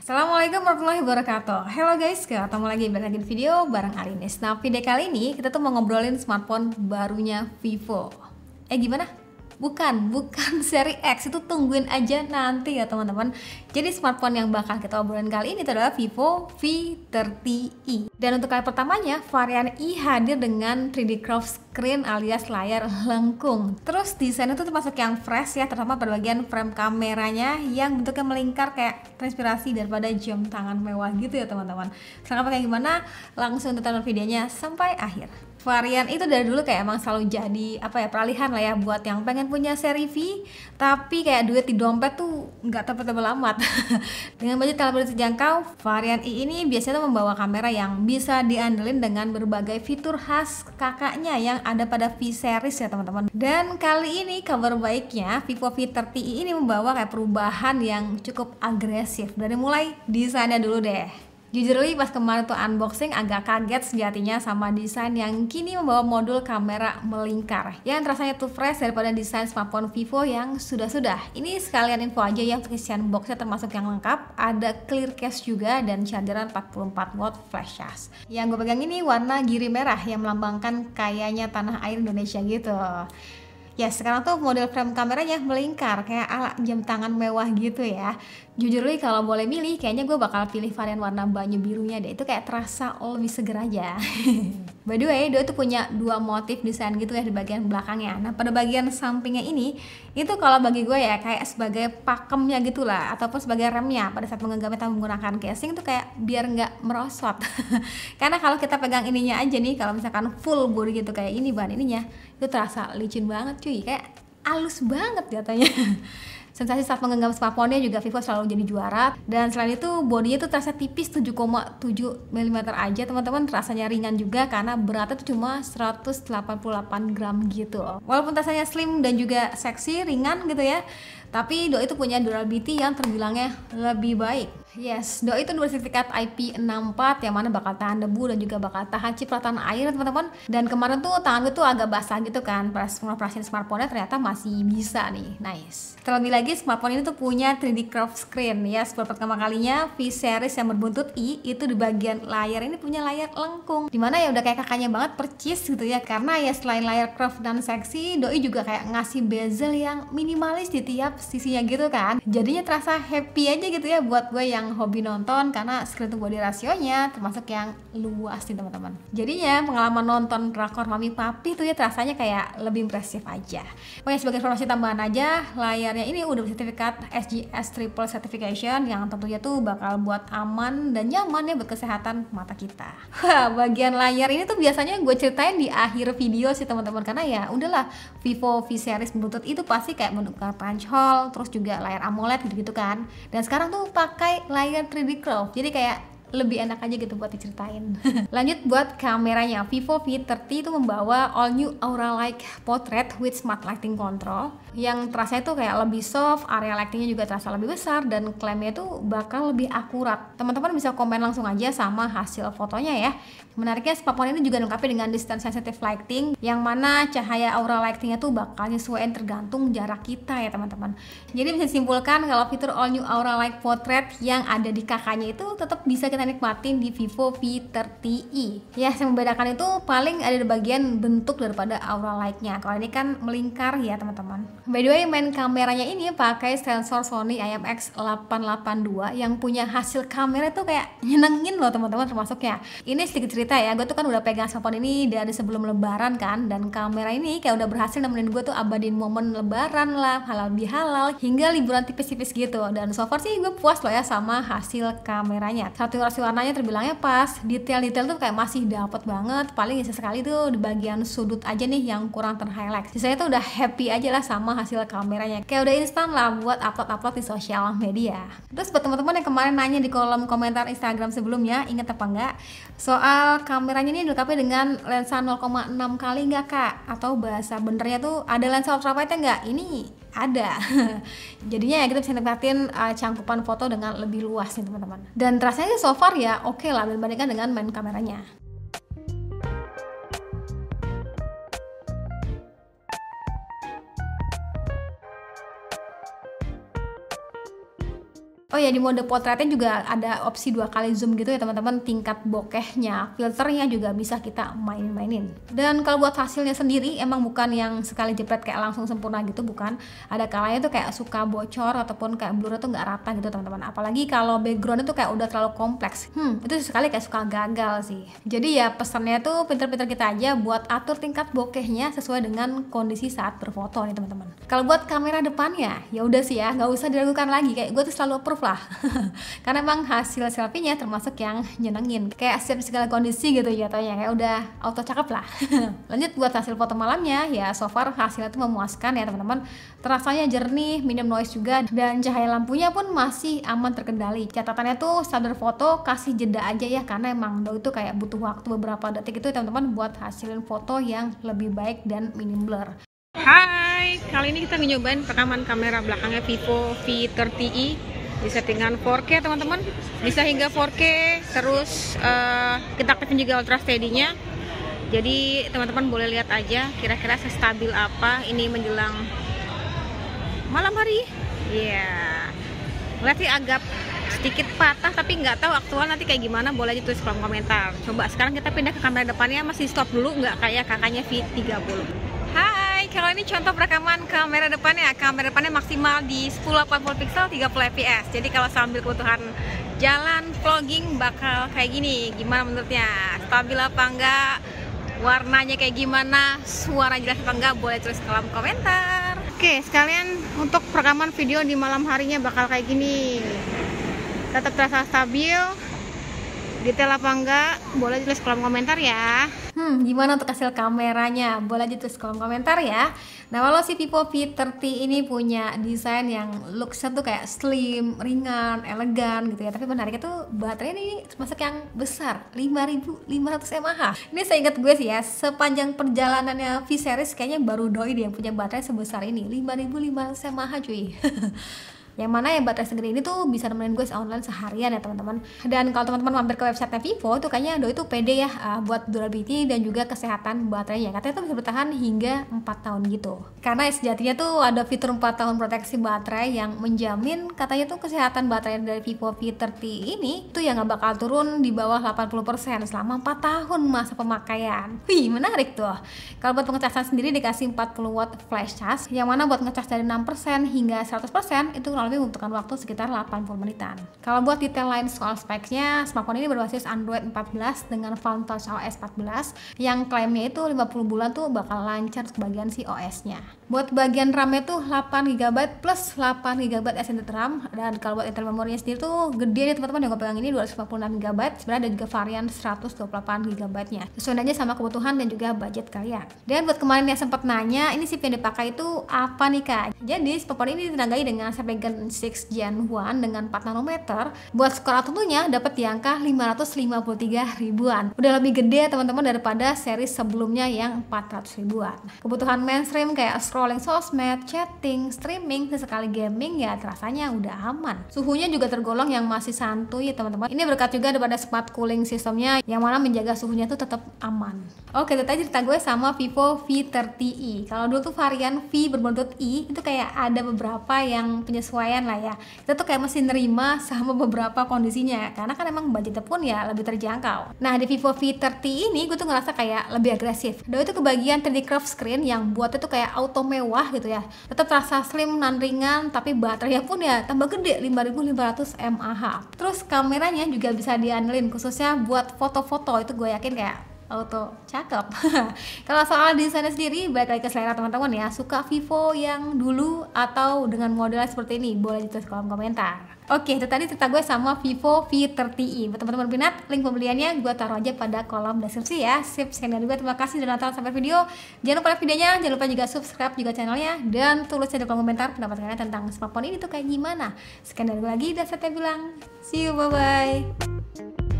Assalamualaikum warahmatullahi wabarakatuh. Hello guys, ketemu lagi di video bareng Alinis. Nah, video kali ini kita tuh mau ngobrolin smartphone barunya Vivo. Gimana? Bukan seri X, itu tungguin aja nanti ya teman-teman. Jadi smartphone yang bakal kita obrolin kali ini adalah Vivo V30i. Dan untuk kali pertamanya, varian i hadir dengan 3D curved screen alias layar lengkung. Terus desainnya tuh termasuk yang fresh ya, terutama pada bagian frame kameranya yang bentuknya melingkar kayak terinspirasi daripada jam tangan mewah gitu ya teman-teman. Sekarang pakai gimana? Langsung tonton videonya sampai akhir. Varian itu dari dulu kayak emang selalu jadi peralihan lah ya buat yang pengen punya seri V tapi kayak duit di dompet tuh nggak tebel-tebel amat. Dengan budget yang lebih terjangkau, varian i ini biasanya tuh membawa kamera yang bisa diandelin dengan berbagai fitur khas kakaknya yang ada pada V series ya teman-teman. Dan kali ini kabar baiknya, Vivo V30i ini membawa kayak perubahan yang cukup agresif. Dari mulai desainnya dulu deh. Jujur pas kemarin tuh unboxing agak kaget sejatinya sama desain yang kini membawa modul kamera melingkar yang rasanya tuh fresh daripada desain smartphone Vivo yang sudah-sudah. Ini sekalian info aja ya, untuk isian boxnya termasuk yang lengkap, ada clear case juga dan chargeran 44 watt flash charge. Yang gue pegang ini warna giri merah yang melambangkan kayaknya tanah air Indonesia gitu. Ya sekarang tuh model frame kameranya melingkar kayak ala jam tangan mewah gitu ya. Jujur nih kalau boleh milih kayaknya gue bakal pilih varian warna banyu birunya deh, itu kayak terasa lebih seger aja. By the way, dia tuh punya dua motif desain gitu ya di bagian belakangnya. Nah pada bagian sampingnya ini, itu kalau bagi gue ya kayak sebagai pakemnya gitulah, ataupun sebagai remnya pada saat menggenggam atau menggunakan casing tuh kayak biar nggak merosot. Karena kalau kita pegang ininya aja nih, kalau misalkan full body gitu kayak ini bahan ininya, itu terasa licin banget cuy, kayak halus banget jatuhnya. Sensasi saat menggenggam smartphone-nya juga Vivo selalu jadi juara. Dan selain itu bodinya tuh terasa tipis 7,7 mm aja teman-teman, rasanya ringan juga karena beratnya tuh cuma 188 gram gitu. Walaupun rasanya slim dan juga seksi, ringan gitu ya, tapi Doi itu punya durability yang terbilangnya lebih baik. Yes, Doi itu bersertifikat IP64 yang mana bakal tahan debu dan juga bakal tahan cipratan air teman-teman. Dan kemarin tuh tangan gue tuh agak basah gitu kan pas ngoperasiin smartphone-nya, ternyata masih bisa nih, nice. Terlebih lagi smartphone ini tuh punya 3D curved screen ya, buat pertama kalinya V series yang berbuntut i itu di bagian layar ini punya layar lengkung, dimana ya udah kayak kakaknya banget, percis gitu ya. Karena ya selain layar curved dan seksi, Doi juga kayak ngasih bezel yang minimalis di tiap sisinya gitu kan, jadinya terasa happy aja gitu ya buat gue yang hobi nonton, karena screen to body rasionya termasuk yang luas nih teman-teman. Jadinya pengalaman nonton drakor mami papi tuh ya terasanya kayak lebih impresif aja. Pokoknya sebagai informasi tambahan aja, layarnya ini udah bersertifikat SGS Triple Certification yang tentunya tuh bakal buat aman dan nyaman ya buat kesehatan mata kita. Bagian layar ini tuh biasanya gue ceritain di akhir video sih teman-teman, karena ya udahlah, Vivo V series berbuntut itu pasti kayak menggunakan punch hole, terus juga layar AMOLED gitu-gitu kan. Dan sekarang tuh pakai layar 3D curve, jadi kayak lebih enak aja gitu buat diceritain. Lanjut buat kameranya, Vivo V30 itu membawa all new Aura Light Portrait with Smart Lighting Control yang terasa itu kayak lebih soft, area lightingnya juga terasa lebih besar, dan klaimnya itu bakal lebih akurat. Teman-teman bisa komen langsung aja sama hasil fotonya ya. Menariknya smartphone ini juga dilengkapi dengan distance sensitive lighting yang mana cahaya aura lightingnya tuh bakal nyesuaiin tergantung jarak kita ya teman-teman. Jadi bisa disimpulkan kalau fitur all new Aura Light Portrait yang ada di kakaknya itu tetap bisa kita nikmatin di Vivo V30i. Ya, yang membedakan itu paling ada di bagian bentuk daripada aura light-nya. Kalau ini kan melingkar ya teman-teman. By the way, main kameranya ini pakai sensor Sony IMX882 yang punya hasil kamera tuh kayak nyenengin loh teman-teman, termasuknya. Ini sedikit cerita ya, gue tuh kan udah pegang smartphone ini dari sebelum lebaran kan, dan kamera ini kayak udah berhasil nemenin gue tuh abadin momen lebaran lah, halal bihalal, hingga liburan tipis-tipis gitu. Dan so far sih gue puas loh ya sama hasil kameranya. Saturasi warnanya terbilangnya pas, detail-detail tuh kayak masih dapet banget, paling sesekali tuh di bagian sudut aja nih yang kurang ter-highlight. Sisanya tuh udah happy aja lah sama hasil kameranya, kayak udah instan lah buat upload di sosial media. Terus buat teman-teman yang kemarin nanya di kolom komentar Instagram sebelumnya, inget apa enggak soal kameranya ini dilengkapi dengan lensa 0,6 kali enggak kak, atau bahasa benernya tuh ada lensa ultrawide enggak? Ini ada. Jadinya ya kita bisa nikmatin cangkupan foto dengan lebih luas nih teman-teman. Dan rasanya so far ya oke lah dibandingkan dengan main kameranya. Oh ya, di mode potretnya juga ada opsi 2 kali zoom gitu ya teman-teman. Tingkat bokehnya, filternya juga bisa kita mainin. Dan kalau buat hasilnya sendiri emang bukan yang sekali jepret kayak langsung sempurna gitu, bukan. Ada kalanya tuh kayak suka bocor ataupun kayak blurnya tuh nggak rata gitu teman-teman. Apalagi kalau backgroundnya tuh kayak udah terlalu kompleks. Itu sekali kayak suka gagal sih. Jadi ya pesannya tuh pinter-pinter kita aja buat atur tingkat bokehnya sesuai dengan kondisi saat berfoto nih teman-teman. Kalau buat kamera depannya ya udah sih ya, nggak usah diragukan lagi, kayak gue tuh selalu approve lah. Karena emang hasil selfie-nya termasuk yang nyenengin, kayak siap segala kondisi gitu jatuhnya, kayak udah auto cakep lah. Lanjut buat hasil foto malamnya, ya so far hasilnya tuh memuaskan ya teman-teman. Terasanya jernih, minim noise juga, dan cahaya lampunya pun masih aman terkendali. Catatannya tuh standar foto kasih jeda aja ya, karena emang doi itu kayak butuh waktu beberapa detik itu ya teman-teman buat hasilin foto yang lebih baik dan minim blur. Hai, kali ini kita nyobain rekaman kamera belakangnya Vivo V30i di settingan 4K teman-teman, bisa hingga 4K, terus kita aktifin juga ultra steady-nya. Jadi teman-teman boleh lihat aja kira-kira sestabil apa ini menjelang malam hari. Iya, ngeliat sih agak sedikit patah, tapi nggak tahu aktual nanti kayak gimana, boleh aja tulis kolom komentar. Coba sekarang kita pindah ke kamera depannya, masih stop dulu, nggak kayak kakaknya V30. Hai, kalau ini contoh perekaman kamera depannya. Kamera depannya maksimal di 1080 pixel 30 fps. Jadi kalau sambil kebutuhan jalan vlogging bakal kayak gini. Gimana menurutnya? Stabil apa enggak? Warnanya kayak gimana? Suara jelas apa enggak? Boleh tulis kolom komentar. Oke, sekalian untuk perekaman video di malam harinya bakal kayak gini. Tetap terasa stabil. Detail apa enggak? Boleh tulis kolom komentar ya. Gimana untuk hasil kameranya? Boleh aja tulis kolom komentar ya. Nah, kalau si Vivo V30 ini punya desain yang looks-nya tuh kayak slim, ringan, elegan gitu ya. Tapi menariknya tuh baterainya ini termasuk yang besar, 5500 mAh. Ini saya ingat gue sih ya, sepanjang perjalanannya V series kayaknya baru doi deh yang punya baterai sebesar ini, 5500 mAh cuy. Yang mana yang baterai segede ini tuh bisa nemenin gue online seharian ya teman-teman. Dan kalau teman-teman mampir ke website Vivo tuh kayaknya doi tuh pede ya buat durability dan juga kesehatan baterainya. Katanya tuh bisa bertahan hingga 4 tahun gitu. Karena sejatinya tuh ada fitur 4 tahun proteksi baterai yang menjamin katanya tuh kesehatan baterai dari Vivo V30 ini tuh yang gak bakal turun di bawah 80% selama 4 tahun masa pemakaian. Wih, menarik tuh. Kalau buat pengecasan sendiri dikasih 40 watt flash charge, yang mana buat ngecas dari 6% hingga 100% itu lebih membutuhkan waktu sekitar 80 menitan. Kalau buat detail lain soal speknya, smartphone ini berbasis Android 14 dengan Vantage OS 14 yang klaimnya itu 50 bulan tuh bakal lancar untuk bagian si OS-nya. Buat bagian RAM-nya tuh 8GB plus 8GB extended RAM, dan kalau buat internal memorinya sendiri tuh gede nih teman-teman, yang gue pegang ini 256GB, sebenarnya ada juga varian 128GB-nya. Sesuai aja sama kebutuhan dan juga budget kalian. Dan buat kemarin yang sempat nanya, ini chip yang dipakai itu apa nih kak? Jadi smartphone ini ditenagai dengan Snapdragon 6 Gen 1 dengan 4 nanometer. Buat skor Antutunya dapat di angka 553 ribuan. Udah lebih gede teman-teman daripada seri sebelumnya yang 400 ribuan. Kebutuhan mainstream kayak scrolling sosmed, chatting, streaming, sesekali gaming ya terasanya udah aman. Suhunya juga tergolong yang masih santuy ya teman-teman. Ini berkat juga daripada smart cooling sistemnya yang mana menjaga suhunya tuh tetap aman. Oke, itu tadi cerita gue sama Vivo V30i. Kalau dulu tuh varian V berbentuk I itu kayak ada beberapa yang penyesuaian lah ya. Kita tuh kayak mesti nerima sama beberapa kondisinya karena kan emang budgetnya pun ya lebih terjangkau. Nah, di Vivo V30 ini gue tuh ngerasa kayak lebih agresif. Doi itu kebagian 3D curve screen yang buatnya tuh kayak auto mewah gitu ya. Tetap terasa slim dan ringan, tapi baterainya pun ya tambah gede, 5500 mAh. Terus kameranya juga bisa diandelin khususnya buat foto-foto, itu gue yakin kayak auto cakep. Kalau soal desainnya sendiri balik lagi ke selera teman-teman ya, suka Vivo yang dulu atau dengan modelnya seperti ini, boleh ditulis kolom komentar. Oke, itu tadi cerita gue sama Vivo V30i. Buat teman-teman minat, link pembeliannya gue taruh aja pada kolom deskripsi ya. Sip, sekian dari gue, terima kasih sudah nonton sampai video. Jangan lupa like videonya, jangan lupa juga subscribe juga channelnya, dan tulis di kolom komentar pendapat kalian tentang smartphone ini tuh kayak gimana. Sekian dari gue lagi, dan saya bilang see you, bye bye.